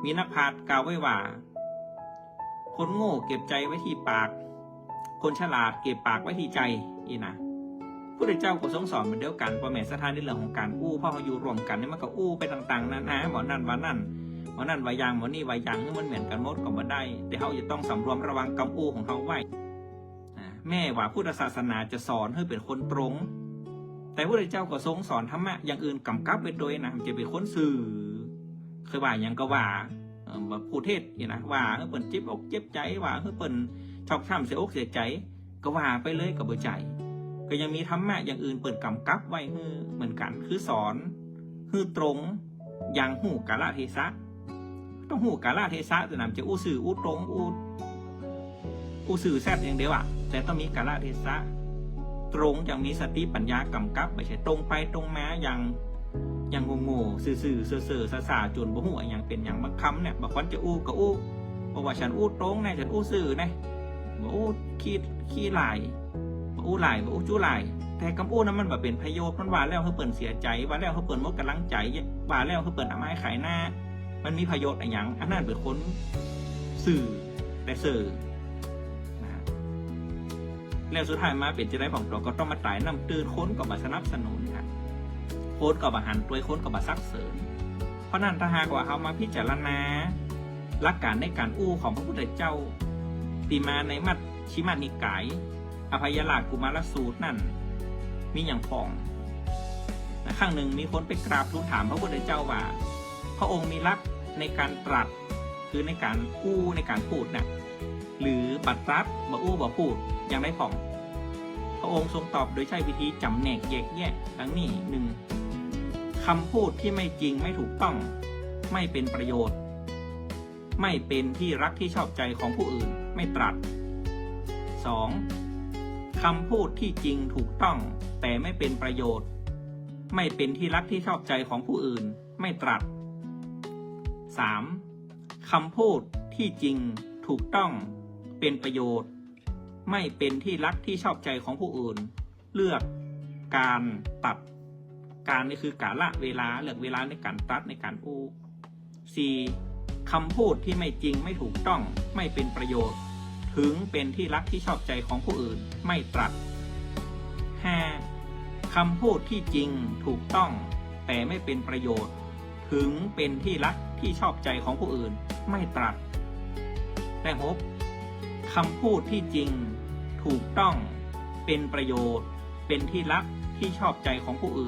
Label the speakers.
Speaker 1: มีนักพรตกล่าวไว้ว่าคนโง่เก็บใจไว้ที่ปากคนฉลาดเก็บปากไว้ที่ใจอีนะพระเจ้าก็ทรงสอนเหมือนเดียวกันพอแม่สถานในเรื่องของการอู้พ่อเขาอยู่รวมกันนี่มันก็อู้ไปต่างๆนานาหมอนั่นว่านั่นหมอนั่นว่าอย่างหมอนี่ว่าอย่างนี่มันเหมือนกันหมดก็บ่ได้แต่เขาจะต้องสำรวมระวังคำอู้ของเขาไว้แม่ว่าพุทธศาสนาจะสอนให้เป็นคนตรงแต่พระเจ้าก็ทรงสอนธรรมะอย่างอื่นกำกับไปโดยนะจะเป็นคนสื่อเคยว่าอย่างก็ว่าผู้เทศนะว่าเปิ่นเจ็บอกเจ็บใจว่าเปิ่นชอกช้ำเสียอกเสียใจก็ว่าไปเลยกับเบอร์ใจก็ยังมีธรรมะอย่างอื่นเปิ่นกำกับไว้เหมือนกันคือสอนคือตรงอย่างหูกาลเทศะต้องหูกาลเทศะจะนำจะอู้สื่ออู้ตรงอู้สื่อแซ่บอย่างเดียวอ่ะแต่ต้องมีกาลเทศะตรงอย่างมีสติปัญญากำกับไม่ใช่ตรงไปตรงมาอย่างโง่ๆซื่อๆเซ่อๆซาๆจนบ่หูอย่างเป็นอย่างบางคำเนี่ยบางคนจะอู้ก็อู้บอกว่าฉันอู้ตรงนะฉันอู้ซื่อนะบ่อู้ขี้ลายบ่อู้ลายบ่อู้จู้ลายแต่คำอู้นั้นมันแบบเป็นประโยชน์มันว่าแล้วเขาเปิ่นเสียใจว่าแล้วเขาเปิ่นหมดกำลังใจว่าแล้วเขาเปิ่นเอาไม้ขายหน้ามันมีประโยชน์อะไรอย่างอันนั้นเป็นคนสื่อแต่เซ่อนะแล้วสุดท้ายมาเป็นจะได้ของตัวก็ต้องมาตายน้ำตื่นค้นกับมาสนับสนุนค่ะโค้ดกับมาหันตัวโค้ดกับมาซักเสริมเพราะนั้นถ้าหากว่าเขามาพิจารณาหลักการในการอู้ของพระพุทธเจ้าตีมาในมัชฌิมานิกายอภัยราชกุมารสูตรนั่นมีอย่างพองครั้งหนึ่งมีคนไปกราบทูลถามพระพุทธเจ้าว่าพระองค์มีลักษณ์ในการตรัสคือในการอู้ในการพูดนะหรือบัตรรัดบ่อู้บ่พูดอย่างไรพองพระองค์ทรงตอบโดยใช้วิธีจำแนกแยกแยะดังนี้หนึ่งคำพูดที่ไม่จริงไม่ถูกต้องไม่เป็นประโยชน์ไม่เป็นที่รักที่ชอบใจของผู้อื่นไม่ตรัส 2. คำพูดที่จริงถูกต้องแต่ไม่เป็นประโยชน์ไม่เป็นที่รักที่ชอบใจของผู้อื่นไม่ตรัส 3. คำพูดที่จริงถูกต้องเป็นประโยชน์ไม่เป็นที่รักที่ชอบใจของผู้อื่นเลือกการตัดการนี่คือกาละเวลาเลือกเวลาในการตัดในการอู้ 4. คำพูดที่ไม่จริงไม่ถูกต้องไม่เป็นประโยชน์ถึงเป็นที่รักที่ชอบใจของผู้อื่นไม่ตรัส 5. คำพูดที่จริงถูกต้องแต่ไม่เป็นประโยชน์ถึงเป็นที่รักที่ชอบใจของผู้อื่นไม่ตรัสและ 6. คำพูดที่จริงถูกต้องเป็นประโยชน์เป็นที่รักที่ชอบใจของผู้อื่น